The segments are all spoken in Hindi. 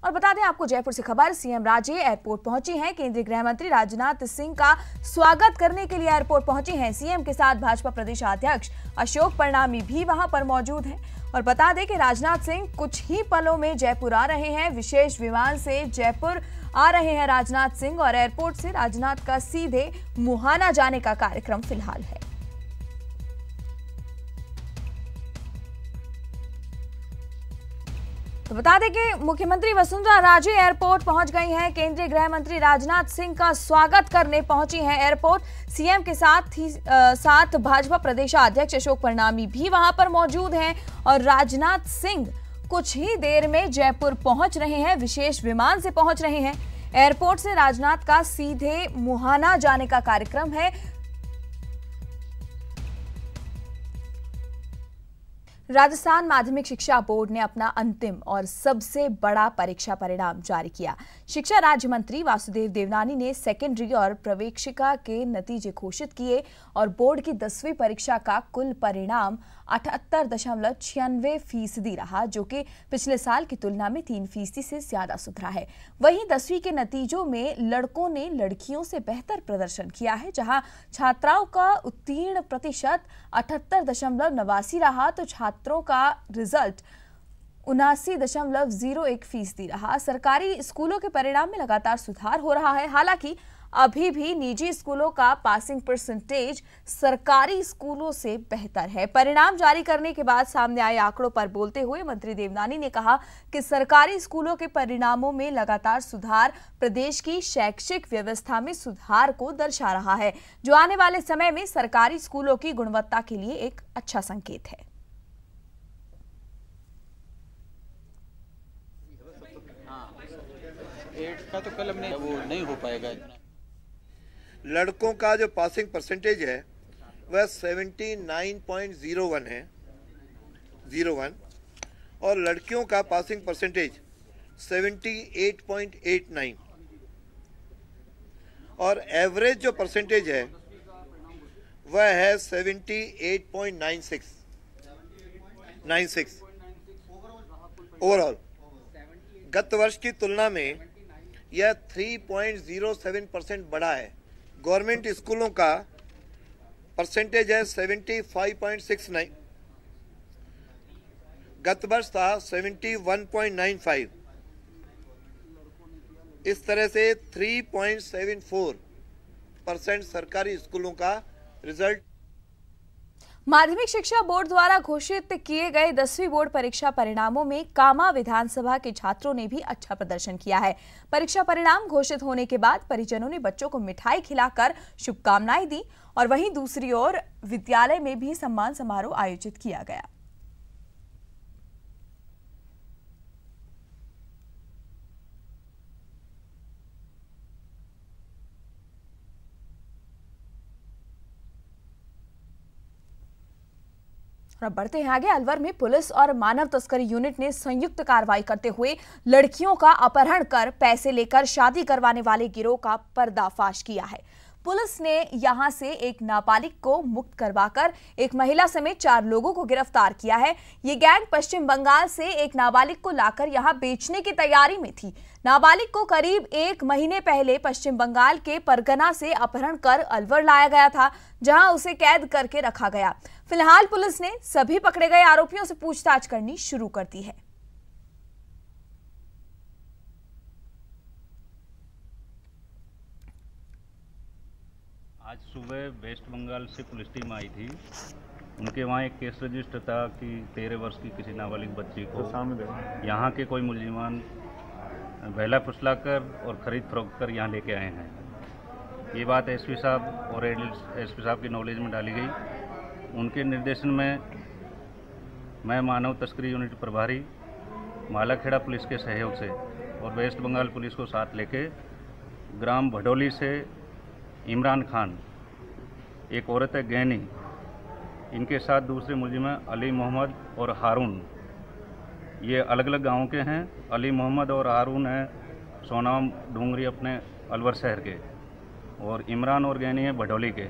और बता दें आपको जयपुर से खबर, सीएम राजे एयरपोर्ट पहुंची हैं। केंद्रीय गृह मंत्री राजनाथ सिंह का स्वागत करने के लिए एयरपोर्ट पहुंची हैं। सीएम के साथ भाजपा प्रदेश अध्यक्ष अशोक परनामी भी वहां पर मौजूद हैं। और बता दें कि राजनाथ सिंह कुछ ही पलों में जयपुर आ रहे हैं। विशेष विमान से जयपुर आ रहे हैं राजनाथ सिंह और एयरपोर्ट से राजनाथ का सीधे मुहाना जाने का कार्यक्रम फिलहाल है। तो बता दें कि मुख्यमंत्री वसुंधरा राजे एयरपोर्ट पहुंच गई हैं। केंद्रीय गृह मंत्री राजनाथ सिंह का स्वागत करने पहुंची हैं एयरपोर्ट। सीएम के साथ भाजपा प्रदेश अध्यक्ष अशोक परनामी भी वहां पर मौजूद हैं और राजनाथ सिंह कुछ ही देर में जयपुर पहुंच रहे हैं। विशेष विमान से पहुंच रहे हैं। एयरपोर्ट से राजनाथ का सीधे मुहाना जाने का कार्यक्रम है। राजस्थान माध्यमिक शिक्षा बोर्ड ने अपना अंतिम और सबसे बड़ा परीक्षा परिणाम जारी किया। शिक्षा राज्य मंत्री वासुदेव देवनानी ने सेकेंडरी और प्रवेशिका के नतीजे घोषित किए और बोर्ड की 10वीं परीक्षा का कुल परिणाम 78.96% रहा, जो कि पिछले साल की तुलना में 3% से ज्यादा सुधरा है। वहीं 10वीं के नतीजों में लड़कों ने लड़कियों से बेहतर प्रदर्शन किया है, जहां छात्राओं का उत्तीर्ण प्रतिशत 78.89 रहा तो छात्रों का रिजल्ट 79.01% रहा। सरकारी स्कूलों के परिणाम में लगातार सुधार हो रहा है। हालांकि अभी भी निजी स्कूलों का पासिंग परसेंटेज सरकारी स्कूलों से बेहतर है। परिणाम जारी करने के बाद सामने आए आंकड़ों पर बोलते हुए मंत्री देवनानी ने कहा कि सरकारी स्कूलों के परिणामों में लगातार सुधार प्रदेश की शैक्षिक व्यवस्था में सुधार को दर्शा रहा है, जो आने वाले समय में सरकारी स्कूलों की गुणवत्ता के लिए एक अच्छा संकेत है। का तो कल हमने वो नहीं हो पाएगा इतना। लड़कों का जो पासिंग परसेंटेज है वह 79.01 है 01 और लड़कियों का पासिंग परसेंटेज 78.89 और एवरेज जो परसेंटेज है वह है 78.96 ओवरऑल। गत वर्ष की तुलना में यह 3.07% बढ़ा है। गवर्नमेंट स्कूलों का परसेंटेज है 75.69, गत वर्ष था 71.95। इस तरह से 3.74% सरकारी स्कूलों का रिजल्ट। माध्यमिक शिक्षा बोर्ड द्वारा घोषित किए गए 10वीं बोर्ड परीक्षा परिणामों में कामा विधानसभा के छात्रों ने भी अच्छा प्रदर्शन किया है। परीक्षा परिणाम घोषित होने के बाद परिजनों ने बच्चों को मिठाई खिलाकर शुभकामनाएं दी और वहीं दूसरी ओर विद्यालय में भी सम्मान समारोह आयोजित किया गया। और अब बढ़ते हैं आगे। अलवर में पुलिस और मानव तस्करी यूनिट ने संयुक्त कार्रवाई करते हुए लड़कियों का अपहरण कर पैसे लेकर शादी करवाने वाले गिरोह का पर्दाफाश किया है। पुलिस ने यहां से एक नाबालिग को मुक्त करवाकर एक महिला समेत 4 लोगों को गिरफ्तार किया है। ये गैंग पश्चिम बंगाल से एक नाबालिग को लाकर यहां बेचने की तैयारी में थी। नाबालिग को करीब 1 महीने पहले पश्चिम बंगाल के परगना से अपहरण कर अलवर लाया गया था, जहां उसे कैद करके रखा गया। फिलहाल पुलिस ने सभी पकड़े गए आरोपियों से पूछताछ करनी शुरू कर दी है। आज सुबह वेस्ट बंगाल से पुलिस टीम आई थी। उनके वहाँ एक केस रजिस्टर था कि 13 वर्ष की किसी नाबालिग बच्ची को यहाँ के कोई मुलजिमान बहला फुसलाकर और ख़रीद फरोख्त कर यहाँ लेके आए हैं। ये बात एसपी साहब और एसपी साहब की नॉलेज में डाली गई। उनके निर्देशन में मैं मानव तस्करी यूनिट प्रभारी मालाखेड़ा पुलिस के सहयोग से और वेस्ट बंगाल पुलिस को साथ लेके ग्राम भडोली से इमरान खान, एक औरत है गैनी, इनके साथ दूसरे मुलजिम अली मोहम्मद और हारून, ये अलग अलग गाँव के हैं। अली मोहम्मद और हारून है सोनाम डूंगरी अपने अलवर शहर के, और इमरान और गैनी है भडोली के।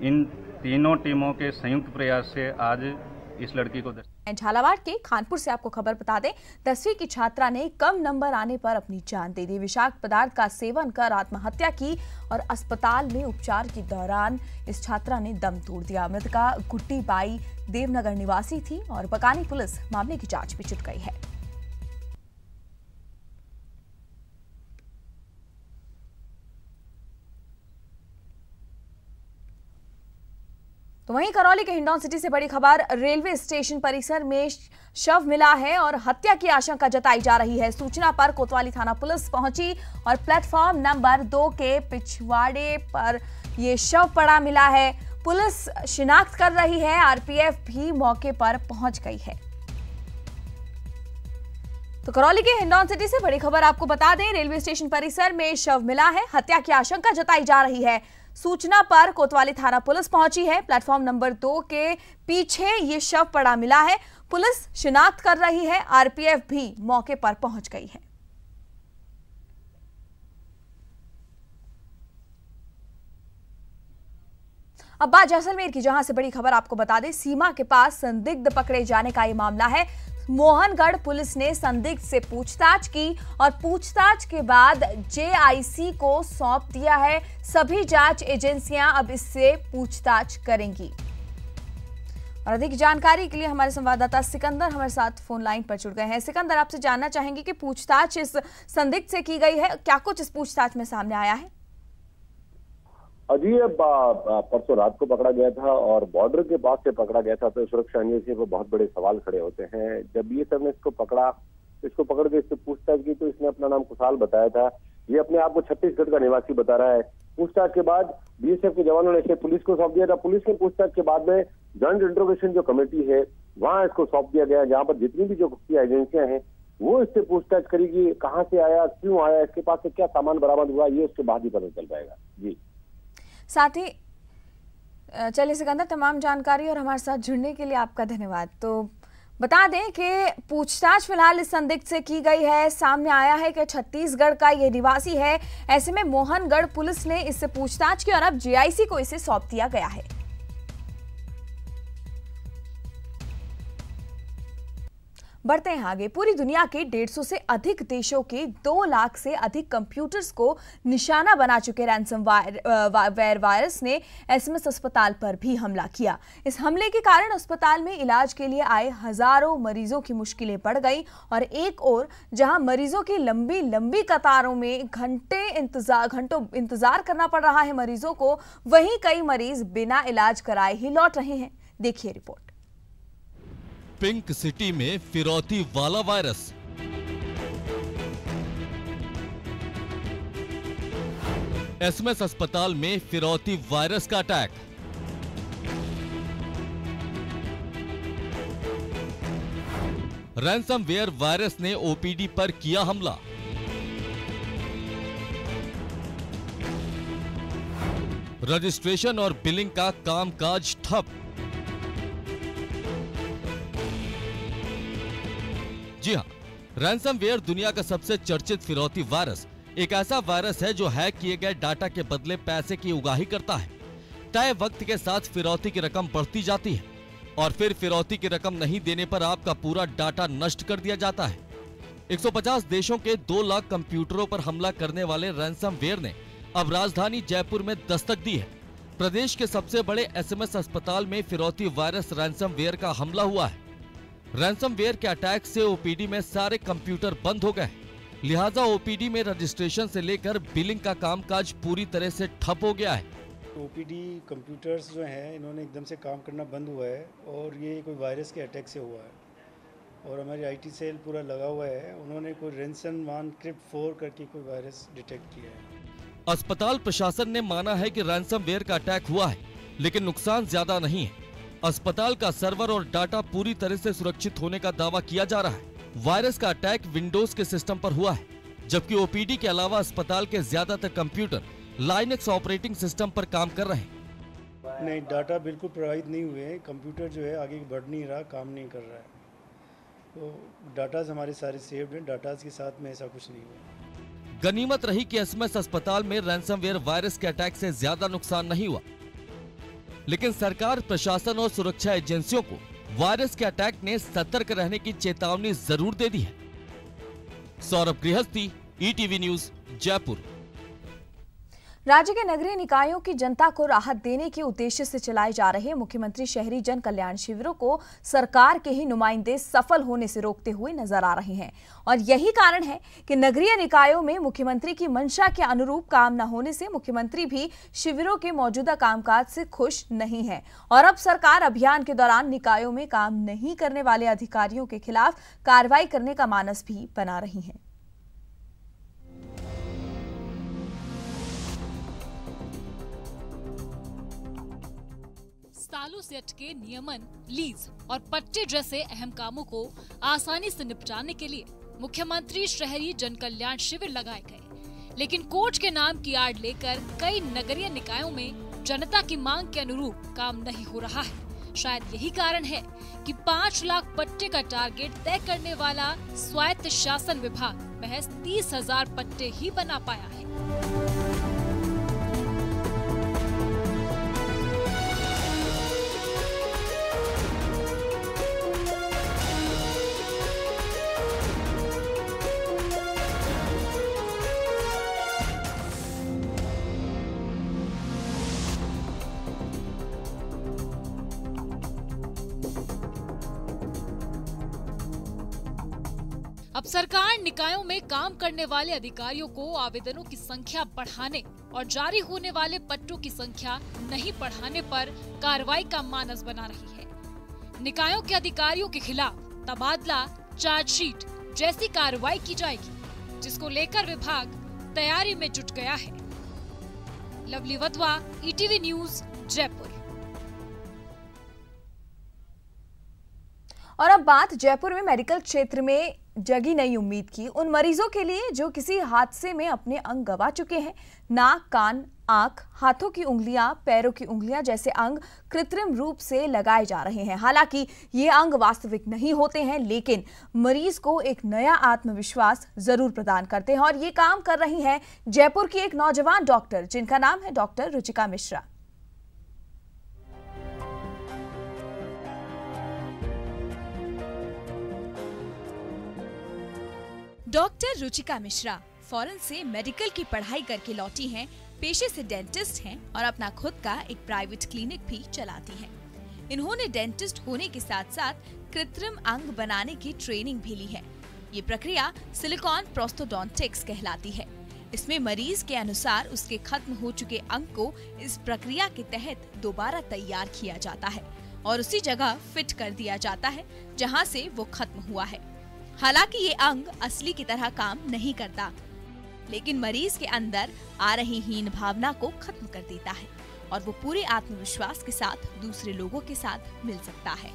इन तीनों टीमों के संयुक्त प्रयास से आज इस लड़की को झालावाड़ के खानपुर से आपको खबर बता दें, 10वीं की छात्रा ने कम नंबर आने पर अपनी जान दे दी। विषाक्त पदार्थ का सेवन कर आत्महत्या की और अस्पताल में उपचार के दौरान इस छात्रा ने दम तोड़ दिया। मृतका गुड्डी बाई देवनगर निवासी थी और बकानी पुलिस मामले की जांच में जुट गई है। तो वहीं करौली के हिंडौन सिटी से बड़ी खबर, रेलवे स्टेशन परिसर में शव मिला है और हत्या की आशंका जताई जा रही है। सूचना पर कोतवाली थाना पुलिस पहुंची और प्लेटफॉर्म नंबर 2 के पिछवाड़े पर यह शव पड़ा मिला है। पुलिस शिनाख्त कर रही है, आरपीएफ भी मौके पर पहुंच गई है। तो करौली के हिंडौन सिटी से बड़ी खबर आपको बता दें, रेलवे स्टेशन परिसर में शव मिला है, हत्या की आशंका जताई जा रही है। सूचना पर कोतवाली थाना पुलिस पहुंची है। प्लेटफॉर्म नंबर 2 के पीछे ये शव पड़ा मिला है। पुलिस शिनाख्त कर रही है, आरपीएफ भी मौके पर पहुंच गई है। अब बात जैसलमेर की, जहां से बड़ी खबर आपको बता दें, सीमा के पास संदिग्ध पकड़े जाने का ये मामला है। मोहनगढ़ पुलिस ने संदिग्ध से पूछताछ की और पूछताछ के बाद जेआईसी को सौंप दिया है। सभी जांच एजेंसियां अब इससे पूछताछ करेंगी। और अधिक जानकारी के लिए हमारे संवाददाता सिकंदर हमारे साथ फोन लाइन पर जुड़ गए हैं। सिकंदर, आपसे जानना चाहेंगे कि पूछताछ इस संदिग्ध से की गई है, क्या कुछ इस पूछताछ में सामने आया है? अजी, परसों रात को पकड़ा गया था और बॉर्डर के पास से पकड़ा गया था, तो सुरक्षा एजेंसी पर बहुत बड़े सवाल खड़े होते हैं। जब ये सब ने इसको पकड़ के इससे पूछताछ की तो इसने अपना नाम कुशाल बताया था। ये अपने आप को छत्तीसगढ़ का निवासी बता रहा है। पूछताछ के बाद बीएसएफ के जवानों ने इसे पुलिस को सौंप दिया था। पुलिस ने पूछताछ के बाद में जॉइंट इंट्रोगेशन जो कमेटी है वहां इसको सौंप दिया गया, जहां पर जितनी भी जो खुफिया एजेंसियां हैं वो इससे पूछताछ करेगी, कहाँ से आया, क्यों आया, इसके पास से क्या सामान बरामद हुआ, ये उसके बाद ही पता चल पाएगा। जी, साथ ही चलिए सिकंदर, तमाम जानकारी और हमारे साथ जुड़ने के लिए आपका धन्यवाद। तो बता दें कि पूछताछ फिलहाल इस संदिग्ध से की गई है। सामने आया है कि छत्तीसगढ़ का ये निवासी है। ऐसे में मोहनगढ़ पुलिस ने इससे पूछताछ की और अब जेआईसी को इसे सौंप दिया गया है। बढ़ते हैं आगे। पूरी दुनिया के 150 से अधिक देशों के 2 लाख से अधिक कंप्यूटर्स को निशाना बना चुके रैंसमवेयर वायरस ने एसएमएस अस्पताल पर भी हमला किया। इस हमले के कारण अस्पताल में इलाज के लिए आए हजारों मरीजों की मुश्किलें बढ़ गई और एक ओर जहां मरीजों की लंबी लंबी कतारों में घंटों इंतजार करना पड़ रहा है मरीजों को, वहीं कई मरीज बिना इलाज कराए ही लौट रहे हैं। देखिए रिपोर्ट। पिंक सिटी में फिरौती वाला वायरस। एसएमएस अस्पताल में फिरौती वायरस का अटैक। रैंसमवेयर वायरस ने ओपीडी पर किया हमला। रजिस्ट्रेशन और बिलिंग का कामकाज ठप। जी हां, रैंसमवेयर दुनिया का सबसे चर्चित फिरौती वायरस एक ऐसा वायरस है जो हैक किए गए डाटा के बदले पैसे की उगाही करता है। तय वक्त के साथ फिरौती की रकम बढ़ती जाती है और फिर फिरौती की रकम नहीं देने पर आपका पूरा डाटा नष्ट कर दिया जाता है। 150 देशों के 2 लाख कंप्यूटरों पर हमला करने वाले रैंसमवेयर ने अब राजधानी जयपुर में दस्तक दी है। प्रदेश के सबसे बड़े एसएमएस अस्पताल में फिरौती वायरस रैंसमवेयर का हमला हुआ है। रैंसमवेयर के अटैक से ओपीडी में सारे कंप्यूटर बंद हो गए, लिहाजा ओपीडी में रजिस्ट्रेशन से लेकर बिलिंग का कामकाज पूरी तरह से ठप हो गया है। ओपीडी कंप्यूटर्स जो हैं इन्होंने एकदम से काम करना बंद हुआ है और ये कोई वायरस के अटैक से हुआ है और हमारी आईटी सेल पूरा लगा हुआ है। उन्होंने कोई रैंसम क्रिप्ट 4 करके कोई वायरस डिटेक्ट किया है। अस्पताल प्रशासन ने माना है कि रैंसमवेयर का अटैक हुआ है, लेकिन नुकसान ज्यादा नहीं है। अस्पताल का सर्वर और डाटा पूरी तरह से सुरक्षित होने का दावा किया जा रहा है। वायरस का अटैक विंडोज के सिस्टम पर हुआ है, जबकि ओपीडी के अलावा अस्पताल के ज्यादातर कंप्यूटर लाइनक्स ऑपरेटिंग सिस्टम पर काम कर रहे हैं। नहीं, डाटा बिल्कुल प्रभावित नहीं हुए हैं। कंप्यूटर जो है आगे बढ़ नहीं रहा, काम नहीं कर रहा है, तो डाटाज हमारे सारे सेव्ड हैं। डाटाज के साथ में ऐसा कुछ नहीं हुआ। गनीमत रही कि एसएमएस अस्पताल में रैंसमवेयर वायरस के अटैक से ज्यादा नुकसान नहीं हुआ, लेकिन सरकार, प्रशासन और सुरक्षा एजेंसियों को वायरस के अटैक ने सतर्क रहने की चेतावनी जरूर दे दी है। सौरभ गृहस्थी, ईटीवी न्यूज, जयपुर। राज्य के नगरीय निकायों की जनता को राहत देने के उद्देश्य से चलाए जा रहे मुख्यमंत्री शहरी जन कल्याण शिविरों को सरकार के ही नुमाइंदे सफल होने से रोकते हुए नजर आ रहे हैं और यही कारण है कि नगरीय निकायों में मुख्यमंत्री की मंशा के अनुरूप काम न होने से मुख्यमंत्री भी शिविरों के मौजूदा कामकाज से खुश नहीं है और अब सरकार अभियान के दौरान निकायों में काम नहीं करने वाले अधिकारियों के खिलाफ कार्रवाई करने का मानस भी बना रही है। सालों से अटके नियमन, लीज और पट्टे जैसे अहम कामों को आसानी से निपटाने के लिए मुख्यमंत्री शहरी जन कल्याण शिविर लगाए गए, लेकिन कोर्ट के नाम की आड़ लेकर कई नगरीय निकायों में जनता की मांग के अनुरूप काम नहीं हो रहा है। शायद यही कारण है कि 5 लाख पट्टे का टारगेट तय करने वाला स्वायत्त शासन विभाग महज 30,000 पट्टे ही बना पाया है। अब सरकार निकायों में काम करने वाले अधिकारियों को आवेदनों की संख्या बढ़ाने और जारी होने वाले पट्टों की संख्या नहीं बढ़ाने पर कार्रवाई का मानस बना रही है। निकायों के अधिकारियों के खिलाफ तबादला, चार्जशीट जैसी कार्रवाई की जाएगी, जिसको लेकर विभाग तैयारी में जुट गया है। Lovely Wadhwa, ETV news, Jaipur. और अब बात जयपुर में मेडिकल क्षेत्र में जगी नई उम्मीद की उन मरीजों के लिए जो किसी हादसे में अपने अंग गंवा चुके हैं। नाक, कान, आंख, हाथों की उंगलियां, पैरों की उंगलियां जैसे अंग कृत्रिम रूप से लगाए जा रहे हैं। हालांकि ये अंग वास्तविक नहीं होते हैं, लेकिन मरीज को एक नया आत्मविश्वास जरूर प्रदान करते हैं और ये काम कर रही हैं जयपुर की एक नौजवान डॉक्टर, जिनका नाम है doctor Ruchika Mishra. Doctor Ruchika Mishra foreign से मेडिकल की पढ़ाई करके लौटी हैं, पेशे से डेंटिस्ट हैं और अपना खुद का एक प्राइवेट क्लिनिक भी चलाती हैं। इन्होंने डेंटिस्ट होने के साथ साथ कृत्रिम अंग बनाने की ट्रेनिंग भी ली है। ये प्रक्रिया सिलिकॉन प्रोस्थोडोंटिक्स कहलाती है। इसमें मरीज के अनुसार उसके खत्म हो चुके अंग को इस प्रक्रिया के तहत दोबारा तैयार किया जाता है और उसी जगह फिट कर दिया जाता है जहां से वो खत्म हुआ है। हालांकि ये अंग असली की तरह काम नहीं करता, लेकिन मरीज के अंदर आ रही हीन भावना को खत्म कर देता है और वो पूरे आत्मविश्वास के साथ दूसरे लोगों के साथ मिल सकता है।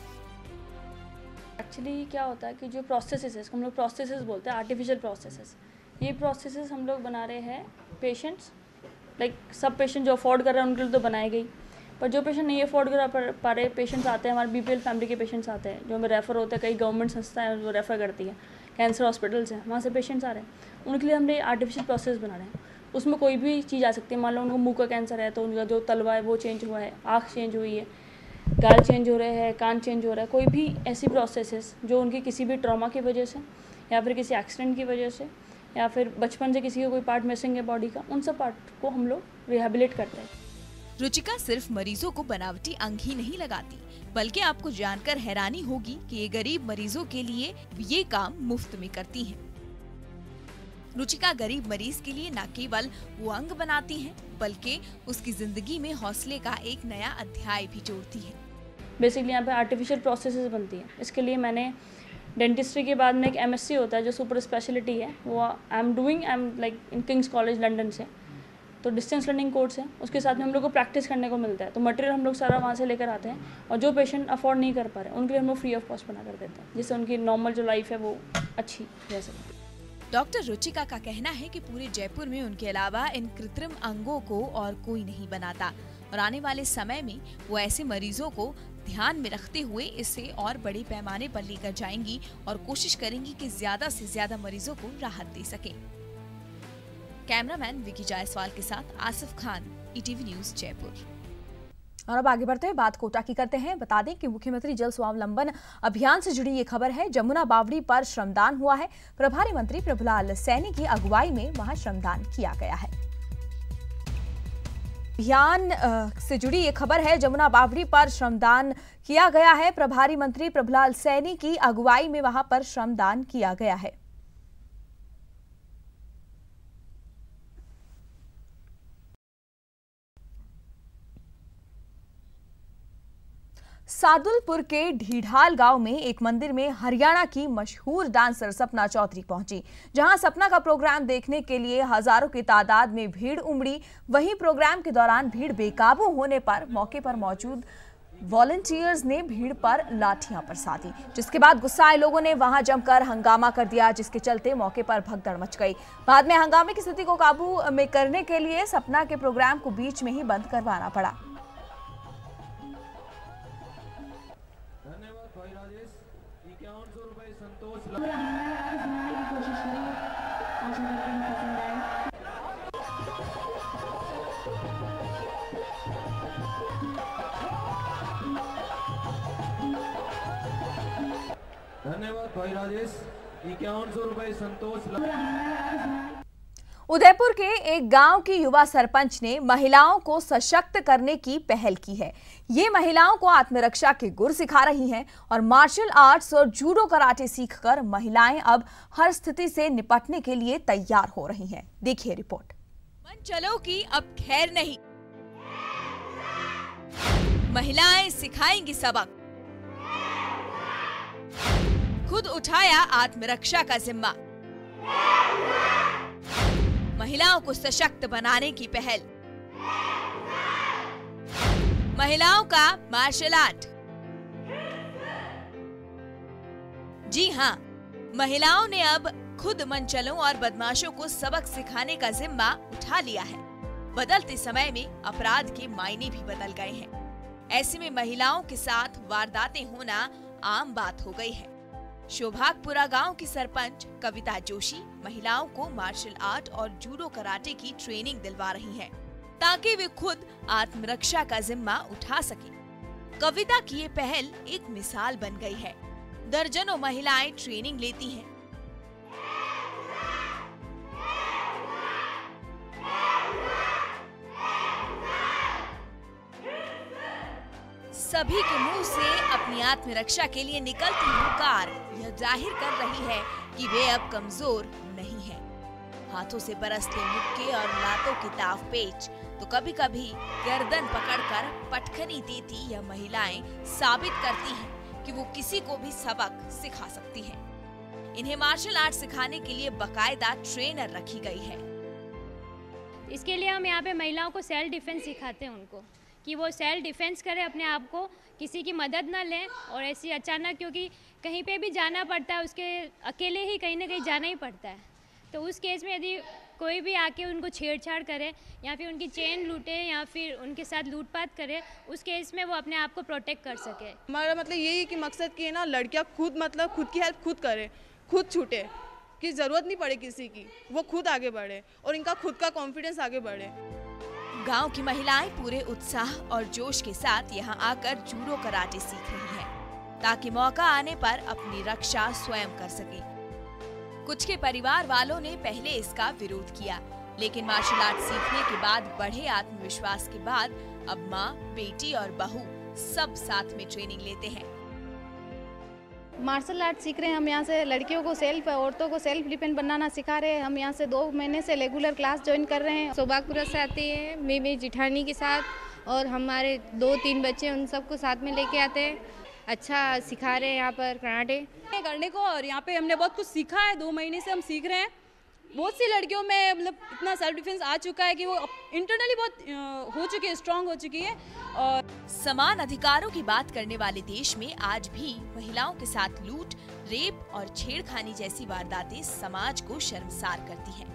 एक्चुअली क्या होता है कि जो प्रोसेसेस है, इसको हम लोग प्रोसेसेस बोलते हैं, आर्टिफिशियल प्रोसेसेस। ये प्रोसेसेस हम लोग बना रहे हैं पेशेंट्स, सब पेशेंट जो अफोर्ड कर रहे हैं उनके लिए तो बनाई गई, पर जो पेशेंट नहीं अफोर्ड कर पा रहे पेशेंट्स आते हैं, हमारे बीपीएल फैमिली के पेशेंट्स आते हैं जो हमें रेफ़र होते हैं, कई गवर्नमेंट संस्थाएं वो रेफ़र करती हैं, कैंसर हॉस्पिटल्स हैं, वहाँ से पेशेंट्स आ रहे हैं, उनके लिए हमने आर्टिफिशियल प्रोसेस बना रहे हैं। उसमें कोई भी चीज़ आ सकती है, मान लो उनको मुंह का कैंसर है तो उनका जो तलवा है वो चेंज हुआ है, आँख चेंज हुई है, गाल चेंज हो रहे हैं, कान चेंज हो रहा है, कोई भी ऐसी प्रोसेसेस जो उनकी किसी भी ट्रॉमा की वजह से या फिर किसी एक्सीडेंट की वजह से या फिर बचपन से किसी का कोई पार्ट मिसिंग है बॉडी का, उन सब पार्ट को हम लोग रिहेबिलिट करते हैं। रुचिका सिर्फ मरीजों को बनावटी अंग ही नहीं लगाती, बल्कि आपको जानकर हैरानी होगी कि ये गरीब मरीजों के लिए ये काम मुफ्त में करती हैं। रुचिका गरीब मरीज के लिए न केवल वो अंग बनाती हैं, बल्कि उसकी जिंदगी में हौसले का एक नया अध्याय भी जोड़ती है। बेसिकली यहाँ पे आर्टिफिशियल प्रोसेसेस बनती हैं। इसके लिए मैंने डेंटिस्ट्री के बाद में एक MSc होता है जो सुपर स्पेशलिटी है, वो I am in Kings college London से, तो डिस्टेंस लर्निंग कोर्स है, उसके साथ में हम लोग को प्रैक्टिस करने को मिलता है। तो मटेरियल हम लोग सारा वहाँ से लेकर आते हैं और जो पेशेंट अफोर्ड नहीं कर पा रहे उनके लिए हम लोग फ्री ऑफ कॉस्ट बना कर देते हैं, जिससे उनकी नॉर्मल जो लाइफ है वो अच्छी रह सके। डॉक्टर रुचिका का कहना है कि पूरे जयपुर में उनके अलावा इन कृत्रिम अंगों को और कोई नहीं बनाता और आने वाले समय में वो ऐसे मरीजों को ध्यान में रखते हुए इसे और बड़े पैमाने पर लेकर जाएंगी और कोशिश करेंगी कि ज्यादा से ज्यादा मरीजों को राहत दे सके। कैमरामैन विकी जायसवाल के साथ आसिफ खान, ईटीवी न्यूज, जयपुर। और अब आगे बढ़ते हुए बात कोटा की करते हैं। बता दें कि मुख्यमंत्री जल स्वावलंबन अभियान से जुड़ी ये खबर है। जमुना बावड़ी पर श्रमदान हुआ है। प्रभारी मंत्री प्रभुलाल सैनी की अगुवाई में वहां श्रमदान किया गया है। अभियान से जुड़ी ये खबर है। जमुना बावड़ी पर श्रमदान किया गया है। प्रभारी मंत्री प्रभुलाल सैनी की अगुवाई में वहां पर श्रमदान किया गया है। सादुलपुर के ढीढाल गांव में एक मंदिर में हरियाणा की मशहूर डांसर सपना चौधरी पहुंची, जहां सपना का प्रोग्राम देखने के लिए हजारों की तादाद में भीड़ उमड़ी। वहीं प्रोग्राम के दौरान भीड़ बेकाबू होने पर मौके पर मौजूद वॉलंटियर्स ने भीड़ पर लाठियां बरसा दी, जिसके बाद गुस्साए लोगों ने वहां जमकर हंगामा कर दिया, जिसके चलते मौके पर भगदड़ मच गई। बाद में हंगामे की स्थिति को काबू में करने के लिए सपना के प्रोग्राम को बीच में ही बंद करवाना पड़ा। धन्यवाद भाई राजेश। 5100 रुपए संतोष। उदयपुर के एक गांव की युवा सरपंच ने महिलाओं को सशक्त करने की पहल की है। ये महिलाओं को आत्मरक्षा के गुर सिखा रही हैं और मार्शल आर्ट्स और जूडो कराटे सीखकर महिलाएं अब हर स्थिति से निपटने के लिए तैयार हो रही हैं। देखिए रिपोर्ट। मन चलो की अब खैर नहीं, महिलाएं सिखाएंगी सबक। खुद उठाया आत्मरक्षा का जिम्मा, महिलाओं को सशक्त बनाने की पहल। महिलाओं का मार्शल आर्ट। जी हां, महिलाओं ने अब खुद मनचलों और बदमाशों को सबक सिखाने का जिम्मा उठा लिया है। बदलते समय में अपराध के मायने भी बदल गए हैं। ऐसे में महिलाओं के साथ वारदातें होना आम बात हो गई है। शोभागपुरा गांव की सरपंच कविता जोशी महिलाओं को मार्शल आर्ट और जूडो कराटे की ट्रेनिंग दिलवा रही हैं, ताकि वे खुद आत्मरक्षा का जिम्मा उठा सकें। कविता की ये पहल एक मिसाल बन गई है। दर्जनों महिलाएं ट्रेनिंग लेती हैं। सभी के मुंह से अपनी आत्मरक्षा के लिए निकलती हुंकार यह जाहिर कर रही है कि वे अब कमजोर नहीं हैं। हाथों से बरसते मुक्के और लातों की ताव पेच तो कभी कभी गर्दन पकड़कर पटखनी देती यह महिलाएं साबित करती हैं कि वो किसी को भी सबक सिखा सकती हैं। इन्हें मार्शल आर्ट सिखाने के लिए बकायदा ट्रेनर रखी गई है। इसके लिए हम यहाँ पे महिलाओं को सेल्फ डिफेंस सिखाते हैं, उनको कि वो सेल्फ डिफेंस करें, अपने आप को किसी की मदद ना लें। और ऐसी अचानक, क्योंकि कहीं पे भी जाना पड़ता है, उसके अकेले ही कहीं ना कहीं जाना ही पड़ता है, तो उस केस में यदि कोई भी आके उनको छेड़छाड़ करे या फिर उनकी चेन लूटे या फिर उनके साथ लूटपाट करे, उस केस में वो अपने आप को प्रोटेक्ट कर सके। हमारा मतलब यही है कि मकसद कि ना लड़कियाँ खुद खुद की हेल्प खुद करे, खुद छूटे, कि ज़रूरत नहीं पड़े किसी की, वो खुद आगे बढ़े और इनका खुद का कॉन्फिडेंस आगे बढ़े। गांव की महिलाएं पूरे उत्साह और जोश के साथ यहां आकर जूडो कराटे सीख रही हैं, ताकि मौका आने पर अपनी रक्षा स्वयं कर सके। कुछ के परिवार वालों ने पहले इसका विरोध किया, लेकिन मार्शल आर्ट सीखने के बाद बढ़े आत्मविश्वास के बाद अब माँ, बेटी और बहू सब साथ में ट्रेनिंग लेते हैं। मार्शल आर्ट सीख रहे हैं हम यहाँ से। लड़कियों को औरतों को सेल्फ डिपेंड बनाना सिखा रहे हैं। हम यहाँ से 2 महीने से रेगुलर क्लास ज्वाइन कर रहे हैं। शोभागपुरा से आते हैं, मेरी जिठानी के साथ, और हमारे 2-3 बच्चे, उन सबको साथ में लेके आते हैं। अच्छा सिखा रहे हैं यहाँ पर कराटे करने को, और यहाँ पे हमने बहुत कुछ सीखा है। 2 महीने से हम सीख रहे हैं। बहुत सी लड़कियों में मतलब इतना सेल्फ डिफेंस आ चुका है कि वो इंटरनली बहुत हो चुकी है, स्ट्रांग हो चुकी है। और समान अधिकारों की बात करने वाले देश में आज भी महिलाओं के साथ लूट, रेप और छेड़खानी जैसी वारदातें समाज को शर्मसार करती हैं।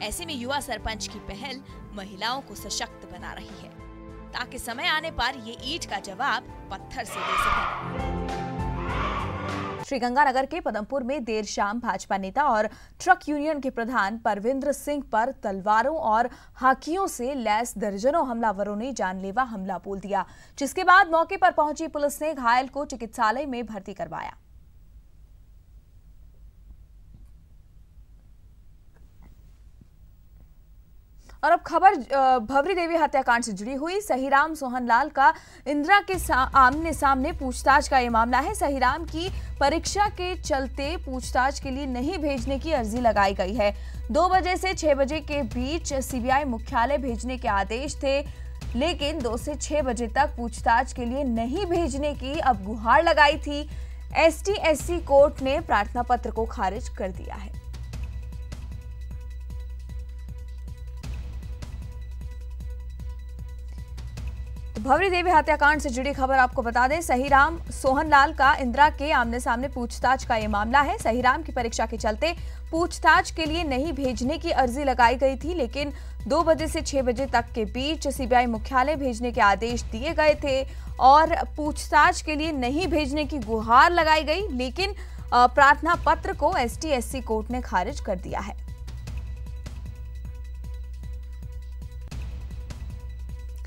ऐसे में युवा सरपंच की पहल महिलाओं को सशक्त बना रही है, ताकि समय आने पर ये ईंट का जवाब पत्थर से दे सकें। श्रीगंगानगर के पदमपुर में देर शाम भाजपा नेता और ट्रक यूनियन के प्रधान परविंद्र सिंह पर तलवारों और हाकियों से लैस दर्जनों हमलावरों ने जानलेवा हमला बोल दिया, जिसके बाद मौके पर पहुंची पुलिस ने घायल को चिकित्सालय में भर्ती करवाया। और अब खबर भवरी देवी हत्याकांड से जुड़ी हुई। सहीराम सोहनलाल का इंदिरा के आमने सामने पूछताछ का ये मामला है। सहीराम की परीक्षा के चलते पूछताछ के लिए नहीं भेजने की अर्जी लगाई गई है। 2 बजे से 6 बजे के बीच सीबीआई मुख्यालय भेजने के आदेश थे, लेकिन 2 से 6 बजे तक पूछताछ के लिए नहीं भेजने की अब गुहार लगाई थी। ST/SC कोर्ट ने प्रार्थना पत्र को खारिज कर दिया है। भवरी देवी हत्याकांड से जुड़ी खबर आपको बता दें। सहीराम सोहनलाल का इंदिरा के आमने सामने पूछताछ का यह मामला है। सहीराम की परीक्षा के चलते पूछताछ के लिए नहीं भेजने की अर्जी लगाई गई थी, लेकिन 2 बजे से 6 बजे तक के बीच सीबीआई मुख्यालय भेजने के आदेश दिए गए थे और पूछताछ के लिए नहीं भेजने की गुहार लगाई गई, लेकिन प्रार्थना पत्र को ST/SC कोर्ट ने खारिज कर दिया है।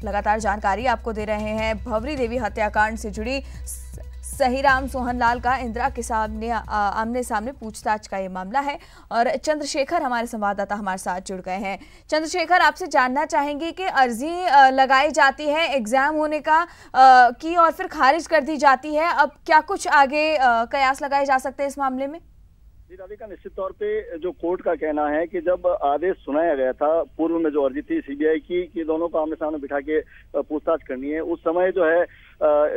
लगातार जानकारी आपको दे रहे हैं। भवरी देवी हत्याकांड से जुड़ी सहीराम सोहनलाल का इंदिरा के सामने आमने सामने पूछताछ का ये मामला है और चंद्रशेखर हमारे संवाददाता हमारे साथ जुड़ गए हैं। चंद्रशेखर, आपसे जानना चाहेंगे कि अर्जी लगाई जाती है एग्जाम होने का की और फिर खारिज कर दी जाती है, अब क्या कुछ आगे कयास लगाए जा सकते हैं इस मामले में? जी राधिका, निश्चित तौर पे जो कोर्ट का कहना है कि जब आदेश सुनाया गया था पूर्व में जो अर्जी थी सीबीआई की कि दोनों को आमने सामने बिठा के पूछताछ करनी है, उस समय जो है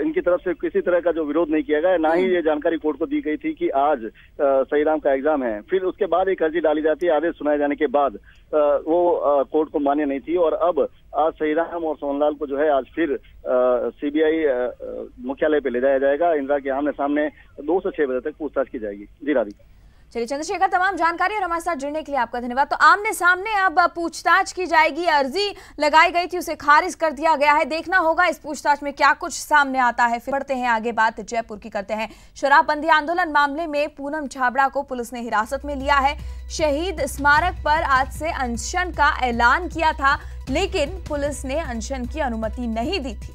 इनकी तरफ से किसी तरह का जो विरोध नहीं किया गया, ना ही ये जानकारी कोर्ट को दी गई थी कि आज सहीराम का एग्जाम है। फिर उसके बाद एक अर्जी डाली जाती है, आदेश सुनाए जाने के बाद वो कोर्ट को मान्य नहीं थी और अब आज सहीराम और सोहनलाल को जो है आज फिर सीबीआई मुख्यालय पे ले जाया जाएगा। इंदिरा के आमने सामने 2 से 6 बजे तक पूछताछ की जाएगी। जी राधिका। चलिए चंद्रशेखर, तमाम जानकारी और हमारे साथ जुड़ने के लिए आपका धन्यवाद। तो आमने सामने अब पूछताछ की जाएगी, अर्जी लगाई गई थी उसे खारिज कर दिया गया है। देखना होगा इस पूछताछ में क्या कुछ सामने आता है। फिर बढ़ते हैं आगे, बात जयपुर की करते हैं। शराबबंदी आंदोलन मामले में पूनम छाबड़ा को पुलिस ने हिरासत में लिया है। शहीद स्मारक पर आज से अनशन का ऐलान किया था, लेकिन पुलिस ने अनशन की अनुमति नहीं दी थी।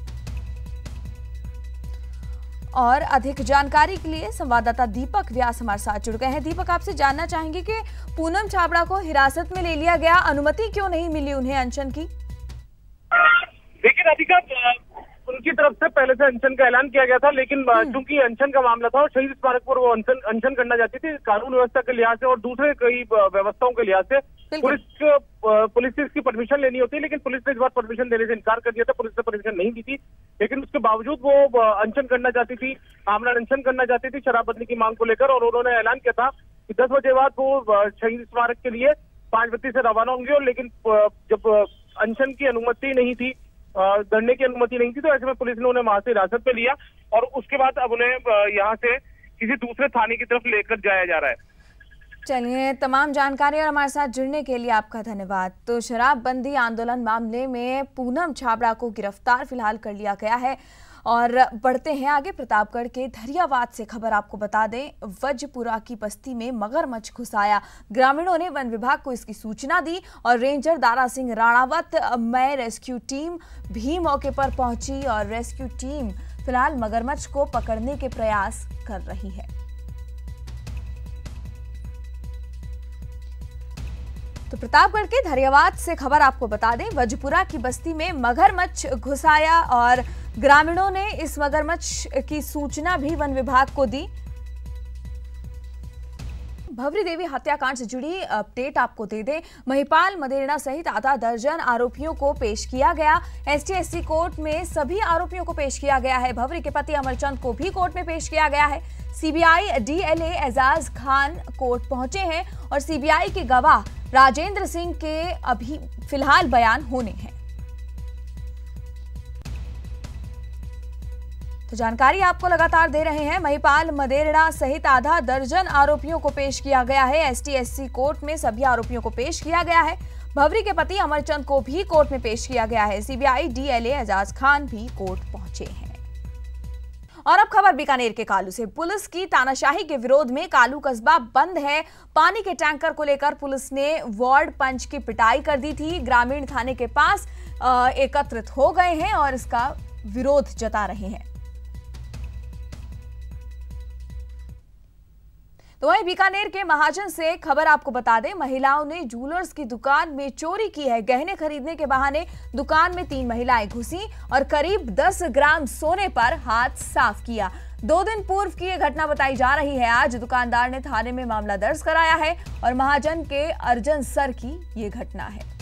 और अधिक जानकारी के लिए संवाददाता दीपक व्यास हमारे साथ जुड़ गए हैं। दीपक, आपसे जानना चाहेंगे कि पूनम छाबड़ा को हिरासत में ले लिया गया, अनुमति क्यों नहीं मिली उन्हें अनशन की? देखिए राधिका, उनकी तरफ से पहले से अनशन का ऐलान किया गया था, लेकिन चूंकि अनशन का मामला था और शहीद स्मारक पर वो अनशन करना चाहती थी, कानून व्यवस्था के लिहाज से और दूसरे कई व्यवस्थाओं के लिहाज से पुलिस से इसकी परमिशन लेनी होती है, लेकिन पुलिस ने इस बार परमिशन देने से इनकार कर दिया था। पुलिस ने परमिशन नहीं दी थी, लेकिन उसके बावजूद वो अनशन करना चाहती थी, आमरण अनशन करना चाहती थी शराबबंदी की मांग को लेकर। और उन्होंने ऐलान किया था कि 10 बजे बाद वो शहीद स्मारक के लिए 5 बजे से रवाना होंगे। और लेकिन जब अनशन की अनुमति नहीं थी, धरने की अनुमति नहीं थी, तो ऐसे में पुलिस ने उन्हें वहां से हिरासत में लिया और उसके बाद अब उन्हें यहाँ से किसी दूसरे थाने की तरफ लेकर जाया जा रहा है। चलिए, तमाम जानकारी और हमारे साथ जुड़ने के लिए आपका धन्यवाद। तो शराबबंदी आंदोलन मामले में पूनम छाबड़ा को गिरफ्तार फिलहाल कर लिया गया है। और बढ़ते हैं आगे, प्रतापगढ़ के धरियावाद से खबर आपको बता दें। वजपुरा की बस्ती में मगरमच्छ घुस आया। ग्रामीणों ने वन विभाग को इसकी सूचना दी और रेंजर दारा सिंह राणावत में रेस्क्यू टीम भी मौके पर पहुंची और रेस्क्यू टीम फिलहाल मगरमच्छ को पकड़ने के प्रयास कर रही है। तो प्रतापगढ़ के धरियावाद से खबर आपको बता दें। वजपुरा की बस्ती में मगरमच्छ घुस आया और ग्रामीणों ने इस मगरमच्छ की सूचना भी वन विभाग को दी। भवरी देवी हत्याकांड से जुड़ी अपडेट आपको दे दें। महिपाल मदेरणा सहित आधा दर्जन आरोपियों को पेश किया गया। ST/SC कोर्ट में सभी आरोपियों को पेश किया गया है। भवरी के पति अमरचंद को भी कोर्ट में पेश किया गया है। CBI DLA Ejaz Khan court पहुंचे हैं और CBI के गवाह राजेंद्र सिंह के अभी फिलहाल बयान होने हैं। तो जानकारी आपको लगातार दे रहे हैं। महिपाल मदेरणा सहित आधा दर्जन आरोपियों को पेश किया गया है। ST/SC कोर्ट में सभी आरोपियों को पेश किया गया है। भवरी के पति अमरचंद को भी कोर्ट में पेश किया गया है। CBI DLA एजाज खान भी कोर्ट पहुंचे हैं। और अब खबर बीकानेर के कालू से। पुलिस की तानाशाही के विरोध में कालू कस्बा बंद है। पानी के टैंकर को लेकर पुलिस ने वार्ड पंच की पिटाई कर दी थी। ग्रामीण थाने के पास एकत्रित हो गए हैं और इसका विरोध जता रहे हैं। तो वहीं बीकानेर के महाजन से खबर आपको बता दें, महिलाओं ने जूलर्स की दुकान में चोरी की है। गहने खरीदने के बहाने दुकान में 3 महिलाएं घुसी और करीब 10 ग्राम सोने पर हाथ साफ किया। 2 दिन पूर्व की यह घटना बताई जा रही है। आज दुकानदार ने थाने में मामला दर्ज कराया है और महाजन के अर्जन सर की ये घटना है।